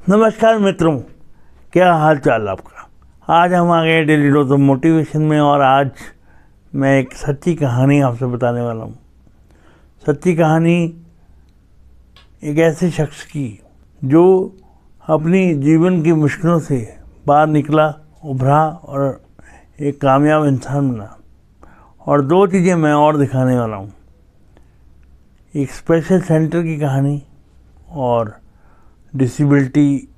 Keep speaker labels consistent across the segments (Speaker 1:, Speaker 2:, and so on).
Speaker 1: नमस्कार मित्रों, क्या हाल चाल आपका। आज हम आ गए डेली डोज ऑफ मोटिवेशन में और आज मैं एक सच्ची कहानी आपसे बताने वाला हूँ। सच्ची कहानी एक ऐसे शख्स की जो अपनी जीवन की मुश्किलों से बाहर निकला, उभरा और एक कामयाब इंसान बना। और दो चीज़ें मैं और दिखाने वाला हूँ, एक स्पेशल सेंटर की कहानी और डिसेबिलिटी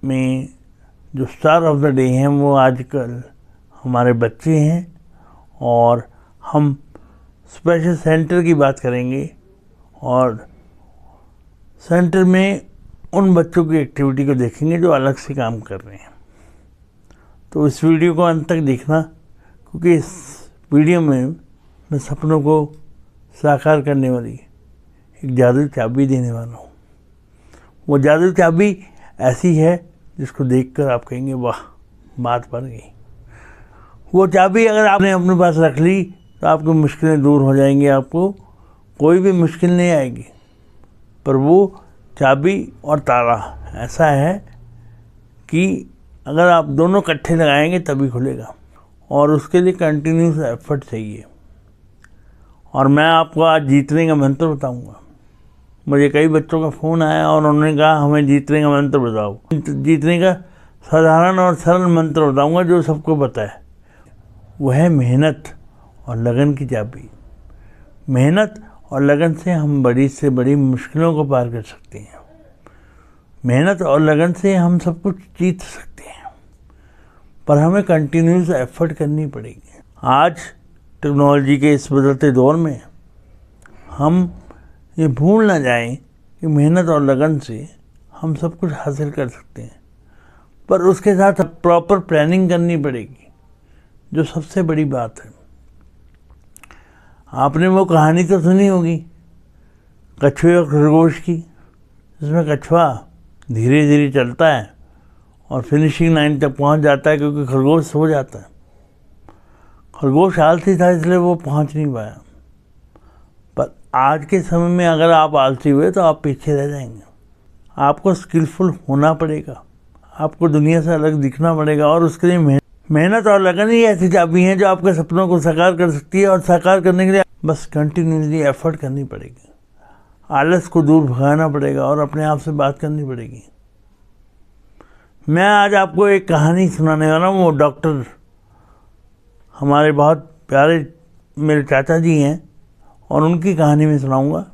Speaker 1: में जो स्टार ऑफ द डे हैं वो आजकल हमारे बच्चे हैं। और हम स्पेशल सेंटर की बात करेंगे और सेंटर में उन बच्चों की एक्टिविटी को देखेंगे जो अलग से काम कर रहे हैं। तो इस वीडियो को अंत तक देखना, क्योंकि इस वीडियो में मैं सपनों को साकार करने वाली एक जादुई चाबी देने वाला हूँ। वो जादुई चाबी ऐसी है जिसको देखकर आप कहेंगे वाह, बात बन गई। वो चाबी अगर आपने अपने पास रख ली तो आपकी मुश्किलें दूर हो जाएंगी, आपको कोई भी मुश्किल नहीं आएगी। पर वो चाबी और ताला ऐसा है कि अगर आप दोनों इकट्ठे लगाएंगे तभी खुलेगा और उसके लिए कंटिन्यूस एफर्ट चाहिए। और मैं आपको आज जीतने का मंत्र बताऊंगा। मुझे कई बच्चों का फ़ोन आया और उन्होंने कहा हमें जीतने का मंत्र बताओ। जीतने का साधारण और सरल मंत्र बताऊंगा जो सबको पता है। वह है मेहनत और लगन की चाबी। मेहनत और लगन से हम बड़ी से बड़ी मुश्किलों को पार कर सकते हैं। मेहनत और लगन से हम सब कुछ जीत सकते हैं, पर हमें कंटिन्यूस एफर्ट करनी पड़ेगी। आज टेक्नोलॉजी के इस बदलते दौर में हम ये भूल ना जाएं कि मेहनत और लगन से हम सब कुछ हासिल कर सकते हैं, पर उसके साथ प्रॉपर प्लानिंग करनी पड़ेगी, जो सबसे बड़ी बात है। आपने वो कहानी तो सुनी होगी कछुए और खरगोश की, जिसमें कछुआ धीरे धीरे चलता है और फिनिशिंग लाइन तक पहुंच जाता है, क्योंकि खरगोश सो जाता है। खरगोश आलसी था इसलिए वो पहुंच नहीं पाया। पर आज के समय में अगर आप आलसी हुए तो आप पीछे रह जाएंगे। आपको स्किलफुल होना पड़ेगा, आपको दुनिया से अलग दिखना पड़ेगा और उसके लिए मेहनत और लगन ही ऐसी चाबी हैं जो आपके सपनों को साकार कर सकती है। और साकार करने के लिए बस कंटिन्यूसली एफर्ट करनी पड़ेगी, आलस को दूर भगाना पड़ेगा और अपने आप से बात करनी पड़ेगी। मैं आज आपको एक कहानी सुनाने वाला हूँ। वो डॉक्टर हमारे बहुत प्यारे मेरे चाचा जी हैं और उनकी कहानी में सुनाऊंगा।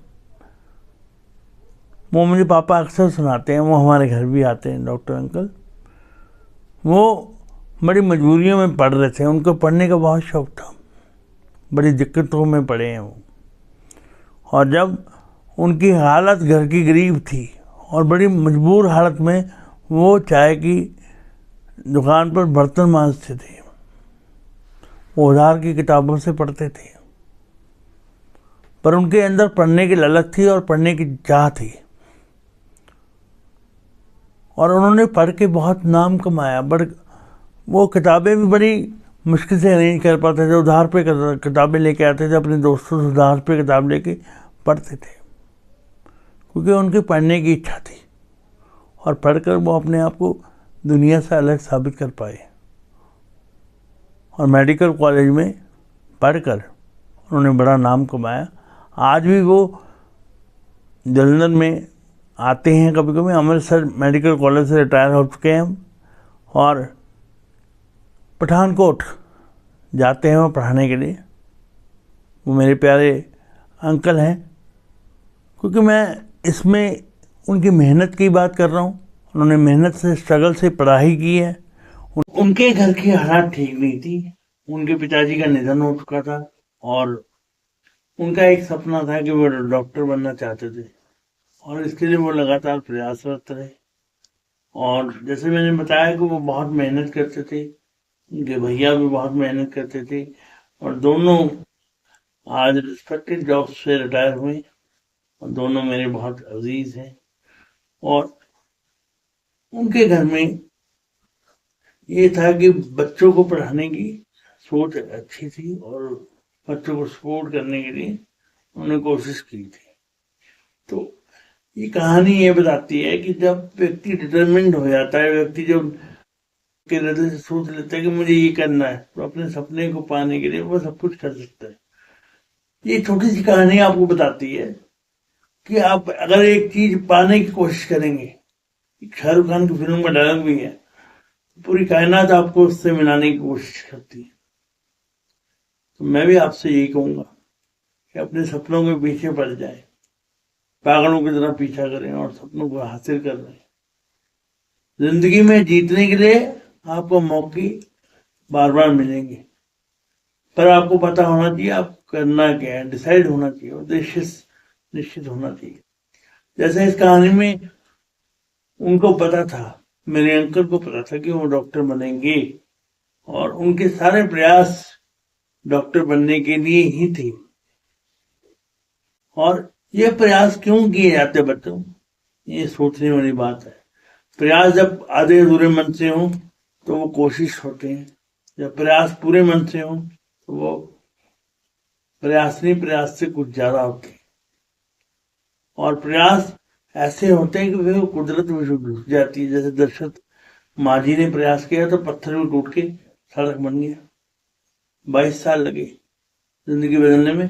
Speaker 1: वो मुझे पापा अक्सर सुनाते हैं, वो हमारे घर भी आते हैं डॉक्टर अंकल। वो बड़ी मजबूरियों में पढ़ रहे थे, उनको पढ़ने का बहुत शौक़ था, बड़ी दिक्कतों में पढ़े हैं वो। और जब उनकी हालत घर की गरीब थी और बड़ी मजबूर हालत में वो चाय की दुकान पर बर्तन मांजते थे, वो उधार की किताबों से पढ़ते थे। पर उनके अंदर पढ़ने की ललक थी और पढ़ने की चाह थी और उन्होंने पढ़ के बहुत नाम कमाया। वो किताबें भी बड़ी मुश्किल से अरेंज कर पाते थे, उधार पे किताबें लेके आते थे, अपने दोस्तों से उधार पे किताब लेके पढ़ते थे, क्योंकि उनकी पढ़ने की इच्छा थी और पढ़कर वो अपने आप को दुनिया से अलग साबित कर पाए। और मेडिकल कॉलेज में पढ़कर उन्होंने बड़ा नाम कमाया। आज भी वो जलंधर में आते हैं कभी कभी। अमृतसर मेडिकल कॉलेज से रिटायर हो चुके हैं और पठानकोट जाते हैं वो पढ़ाने के लिए। वो मेरे प्यारे अंकल हैं, क्योंकि मैं इसमें उनकी मेहनत की बात कर रहा हूँ। उन्होंने मेहनत से, स्ट्रगल से पढ़ाई की है। उनके घर की हालात ठीक नहीं थी, उनके पिताजी का निधन हो चुका था और उनका एक सपना था कि वो डॉक्टर बनना चाहते थे और इसके लिए वो लगातार प्रयासरत रहे। और जैसे मैंने बताया कि वो बहुत मेहनत करते थे, उनके भैया भी बहुत मेहनत करते थे और दोनों आज रिस्पेक्टेड जॉब से रिटायर हुए और दोनों मेरे बहुत अजीज हैं। और उनके घर में ये था कि बच्चों को पढ़ाने की सोच अच्छी थी और बच्चों को सपोर्ट करने के लिए उन्होंने कोशिश की थी। तो ये कहानी ये बताती है कि जब व्यक्ति डिटरमिन्ड हो जाता है, व्यक्ति जब के हृदय से सोच लेता है कि मुझे ये करना है, तो अपने सपने को पाने के लिए वो सब कुछ कर सकता है। ये छोटी सी कहानी आपको बताती है कि आप अगर एक चीज पाने की कोशिश करेंगे, शाहरुख खान की फिल्म का डायलॉग भी है, पूरी कायनात आपको उससे मिलाने की कोशिश करती है। तो मैं भी आपसे यही कहूंगा कि अपने सपनों के पीछे पड़ जाए, पागलों की तरह पीछा करें और सपनों को हासिल कर लें। जिंदगी में जीतने के लिए आपको मौके बार बार मिलेंगे, पर आपको पता होना चाहिए आप करना क्या है, डिसाइड होना चाहिए, उद्देश्य निश्चित होना चाहिए। जैसे इस कहानी में उनको पता था, मेरे अंकल को पता था कि वो डॉक्टर बनेंगे और उनके सारे प्रयास डॉक्टर बनने के लिए ही थे। और ये प्रयास क्यों किए जाते बच्चों, ये सोचने वाली बात है। प्रयास जब आधे अधूरे मन से हो तो वो कोशिश होते हैं, जब प्रयास पूरे मन से हो तो वो प्रयास नहीं, प्रयास से कुछ ज्यादा होते हैं। और प्रयास ऐसे होते हैं कि वे कुदरत में घुस जाती है। जैसे दशरथ माझी ने प्रयास किया तो पत्थर में टूट के सड़क बन गया, 22 साल लगे जिंदगी बदलने में,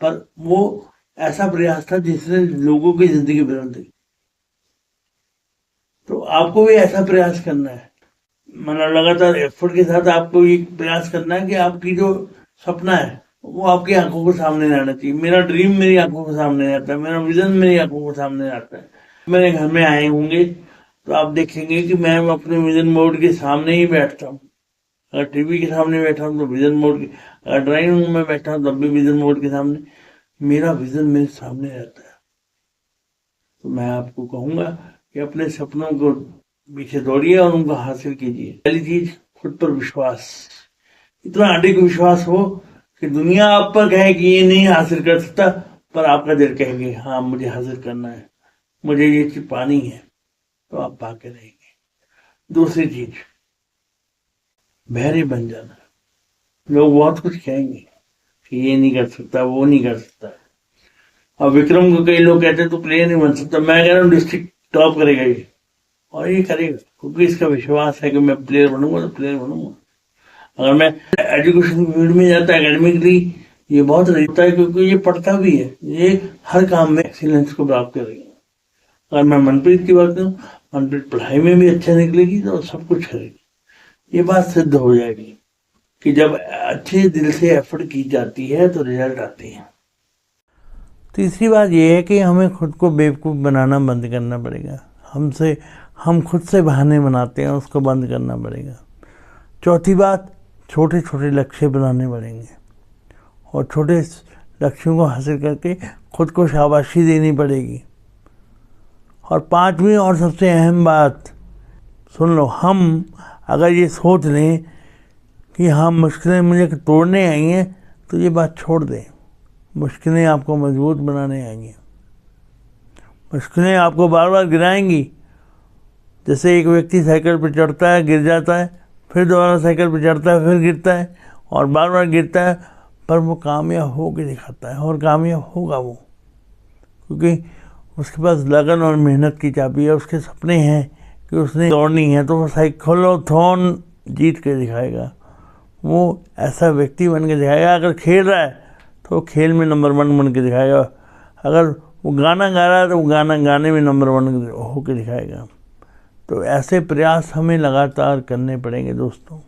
Speaker 1: पर वो ऐसा प्रयास था जिसने लोगों की जिंदगी बदल दी। तो आपको भी ऐसा प्रयास करना है, मतलब लगातार एफर्ट के साथ आपको ये प्रयास करना है कि आपकी जो सपना है वो आपकी आंखों के सामने आना चाहिए। मेरा ड्रीम मेरी आंखों के सामने आता है, मेरा विजन मेरी आंखों के सामने आता है। मेरे घर में आए होंगे तो आप देखेंगे कि मैं अपने विजन बोर्ड के सामने ही बैठता हूँ। अगर टीवी के सामने बैठा हूँ तो विजन बोर्ड के, अगर ड्राइंग रूम में बैठा हूँ तब भी विजन बोर्ड के सामने मेरा विजन मेरे सामने रहता है। तो मैं आपको कहूंगा कि अपने सपनों को पीछे दौड़िए और उनको हासिल कीजिए। पहली चीज, खुद पर विश्वास, इतना अधिक विश्वास हो कि दुनिया आप पर कहे कि ये नहीं हासिल कर सकता, पर आपका दिल कहेंगे हाँ मुझे हासिल करना है, मुझे ये चीज पानी है, तो आप पाके रहेंगे। दूसरी चीज, बहरे बन जाना। लोग बहुत कुछ कहेंगे कि ये नहीं कर सकता, वो नहीं कर सकता। और विक्रम को कई लोग कहते हैं तो प्लेयर नहीं बन सकता, मैं कह रहा हूँ डिस्ट्रिक्ट टॉप करेगा ये, और ये करेगा क्योंकि इसका विश्वास है कि मैं प्लेयर बनूंगा तो प्लेयर बनूंगा। अगर मैं एजुकेशन फील्ड में जाता एकेडमिकली, ये बहुत रहता है क्योंकि ये पढ़ता भी है, ये हर काम में एक्सीलेंस को प्राप्त करेगा। अगर मैं मनप्रीत की बात करूँ, मनप्रीत पढ़ाई में भी अच्छा निकलेगी तो सब कुछ करेगी। ये बात सिद्ध हो जाएगी कि जब अच्छे दिल से एफर्ट की जाती है तो रिजल्ट आते हैं। तीसरी बात यह है कि हमें खुद को बेवकूफ़ बनाना बंद करना पड़ेगा। हम खुद से बहाने बनाते हैं, उसको बंद करना पड़ेगा। चौथी बात, छोटे छोटे लक्ष्य बनाने पड़ेंगे और छोटे लक्ष्यों को हासिल करके खुद को शाबाशी देनी पड़ेगी। और पांचवी और सबसे अहम बात सुन लो, हम अगर ये सोच लें कि हाँ मुश्किलें मुझे तोड़ने आई हैं तो ये बात छोड़ दें। मुश्किलें आपको मजबूत बनाने आएंगी, मुश्किलें आपको बार बार गिराएंगी। जैसे एक व्यक्ति साइकिल पर चढ़ता है, गिर जाता है, फिर दोबारा साइकिल पर चढ़ता है, फिर गिरता है और बार बार गिरता है, पर वो कामयाब होकर दिखाता है और कामयाब होगा वो, क्योंकि उसके पास लगन और मेहनत की चाबी है। उसके सपने हैं कि उसने दौड़नी है तो वो साइक्लोथॉन जीत के दिखाएगा। वो ऐसा व्यक्ति बन के दिखाएगा। अगर खेल रहा है तो खेल में नंबर 1 बन के दिखाएगा। अगर वो गाना गा रहा है तो वो गाने में नंबर 1 होकर दिखाएगा। तो ऐसे प्रयास हमें लगातार करने पड़ेंगे दोस्तों।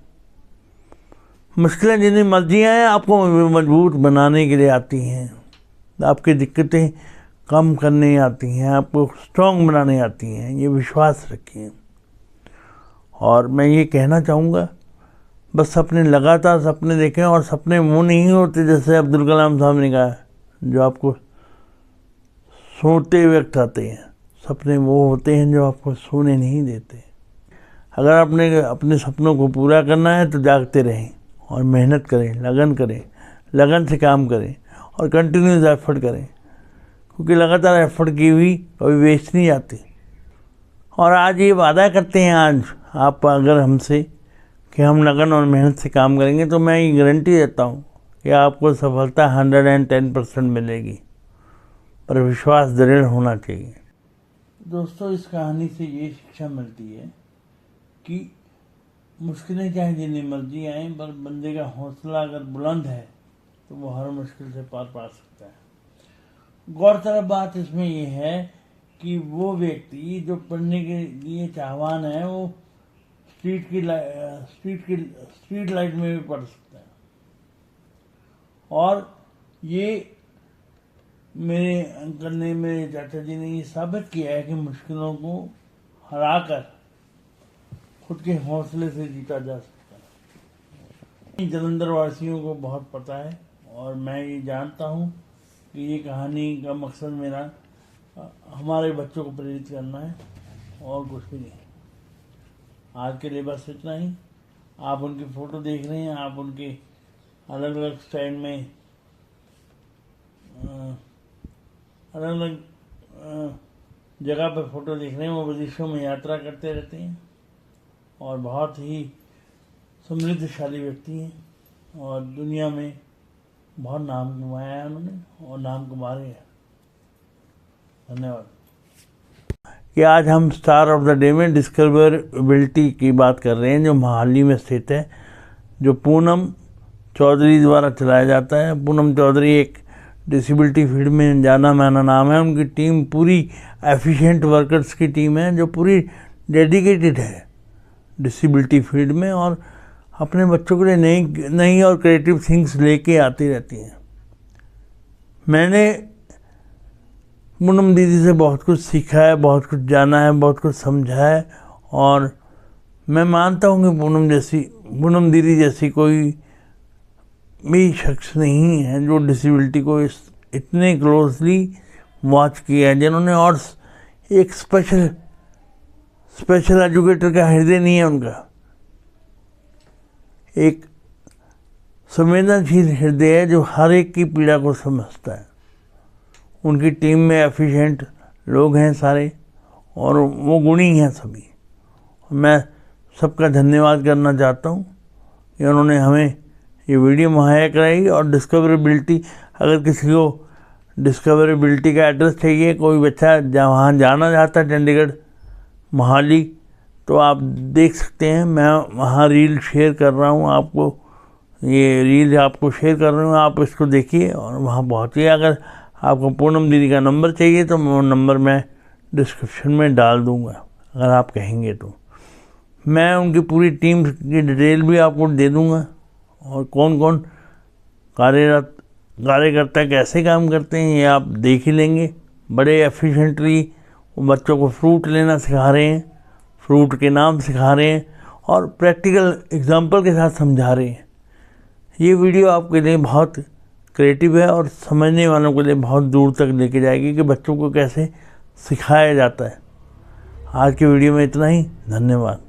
Speaker 1: मुश्किलें जितनी मर्जी हैं आपको मजबूत बनाने के लिए आती हैं, आपकी दिक्कतें कम करने आती हैं, आपको स्ट्रॉन्ग बनाने आती हैं, ये विश्वास रखिए। और मैं ये कहना चाहूँगा, बस अपने लगातार सपने देखें। और सपने वो नहीं होते जैसे अब्दुल कलाम साहब ने कहा जो आपको सोते वक्त आते हैं। सपने वो होते हैं जो आपको सोने नहीं देते। अगर आपने अपने सपनों को पूरा करना है तो जागते रहें और मेहनत करें, लगन से काम करें और कंटिन्यूस एफर्ट करें, क्योंकि लगातार एफर्ट की हुई कभी वेस्ट नहीं जाती। और आज ये वादा करते हैं आज आप अगर हमसे कि हम लगन और मेहनत से काम करेंगे तो मैं ये गारंटी देता हूँ कि आपको सफलता 110% मिलेगी। पर विश्वास दृढ़ होना चाहिए। दोस्तों, इस कहानी से ये शिक्षा मिलती है कि मुश्किलें चाहे जितनी मर्जी आए, पर बंदे का हौसला अगर बुलंद है तो वो हर मुश्किल से पार पा सकता है। गौरतलब बात इसमें ये है कि वो व्यक्ति जो पढ़ने के लिए चाहवान है, वो स्ट्रीट लाइट में भी पढ़ सकता है। और ये मेरे अंकल ने, मेरे चाचा जी ने ये साबित किया है कि मुश्किलों को हराकर खुद के हौसले से जीता जा सकता है। जलंधर वासियों को बहुत पता है और मैं ये जानता हूँ कि ये कहानी का मकसद मेरा हमारे बच्चों को प्रेरित करना है और कुछ भी नहीं। आज के लिए बस इतना ही। आप उनकी फ़ोटो देख रहे हैं, आप उनके अलग अलग स्टाइल में अलग अलग जगह पर फ़ोटो देख रहे हैं। वो विदेशों में यात्रा करते रहते हैं और बहुत ही समृद्धशाली व्यक्ति हैं और दुनिया में बहुत नाम कमाया है उन्होंने और नाम कमा रहे हैं। धन्यवाद। कि आज हम स्टार ऑफ द डे में डिस्कवरेबिलिटी की बात कर रहे हैं, जो मोहाली में स्थित है, जो पूनम चौधरी द्वारा चलाया जाता है। पूनम चौधरी एक डिसेबिलिटी फील्ड में जाना माना नाम है। उनकी टीम पूरी एफिशिएंट वर्कर्स की टीम है, जो पूरी डेडिकेटेड है डिसेबिलिटी फील्ड में और अपने बच्चों के लिए नई और क्रिएटिव थिंग्स लेके आती रहती हैं। मैंने पूनम दीदी से बहुत कुछ सीखा है, बहुत कुछ जाना है, बहुत कुछ समझा है और मैं मानता हूँ कि पूनम दीदी जैसी कोई भी शख्स नहीं है जो डिसेबिलिटी को इतने क्लोजली वॉच किया है, जिन्होंने, और एक स्पेशल एजुकेटर का हृदय नहीं है उनका, एक संवेदनशील हृदय है जो हर एक की पीड़ा को समझता है। उनकी टीम में एफिशिएंट लोग हैं सारे और वो गुणी हैं सभी। मैं सबका धन्यवाद करना चाहता हूँ कि उन्होंने हमें ये वीडियो मुहैया कराई। और डिस्कवरेबिलिटी, अगर किसी को डिस्कवरेबिलिटी का एड्रेस चाहिए, कोई बच्चा वहाँ जाना चाहता है चंडीगढ़ मोहाली, तो आप देख सकते हैं। मैं वहाँ रील शेयर कर रहा हूँ आपको, ये रील आपको शेयर कर रहा हूँ, आप इसको देखिए और वहाँ पहुँचिए। अगर आपको पूनम दीदी का नंबर चाहिए तो वो नंबर मैं डिस्क्रिप्शन में डाल दूँगा, अगर आप कहेंगे तो। मैं उनकी पूरी टीम की डिटेल भी आपको दे दूँगा और कौन कौन कार्यकर्ता कैसे काम करते हैं ये आप देख ही लेंगे। बड़े एफिशिएंटली वो बच्चों को फ्रूट लेना सिखा रहे हैं, फ्रूट के नाम सिखा रहे हैं और प्रैक्टिकल एग्जाम्पल के साथ समझा रहे हैं। ये वीडियो आपके लिए बहुत क्रिएटिव है और समझने वालों के लिए बहुत दूर तक लेके जाएगी कि बच्चों को कैसे सिखाया जाता है। आज की वीडियो में इतना ही। धन्यवाद।